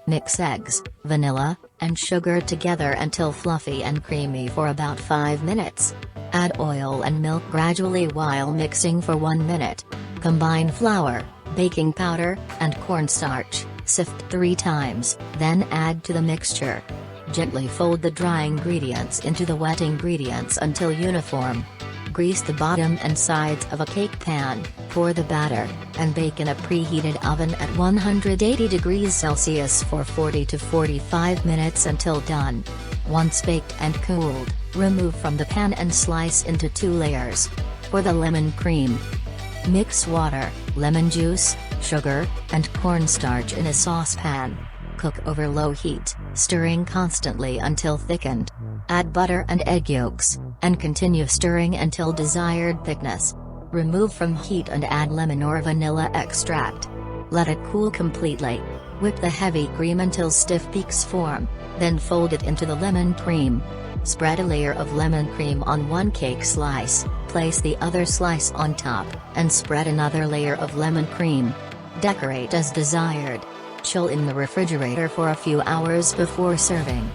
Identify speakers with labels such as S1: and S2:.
S1: Mix eggs, vanilla, and sugar together until fluffy and creamy for about 5 minutes. Add oil and milk gradually while mixing for 1 minute. Combine flour, baking powder, and cornstarch, sift 3 times, then add to the mixture. Gently fold the dry ingredients into the wet ingredients until uniform. Grease the bottom and sides of a cake pan, pour the batter, and bake in a preheated oven at 180 degrees Celsius for 40 to 45 minutes until done. Once baked and cooled, remove from the pan and slice into 2 layers. For the lemon cream, mix water, lemon juice, sugar, and cornstarch in a saucepan. Cook over low heat, stirring constantly until thickened. Add butter and egg yolks, and continue stirring until desired thickness. Remove from heat and add lemon or vanilla extract. Let it cool completely. Whip the heavy cream until stiff peaks form, then fold it into the lemon cream. Spread a layer of lemon cream on one cake slice, place the other slice on top, and spread another layer of lemon cream. Decorate as desired. Chill in the refrigerator for a few hours before serving.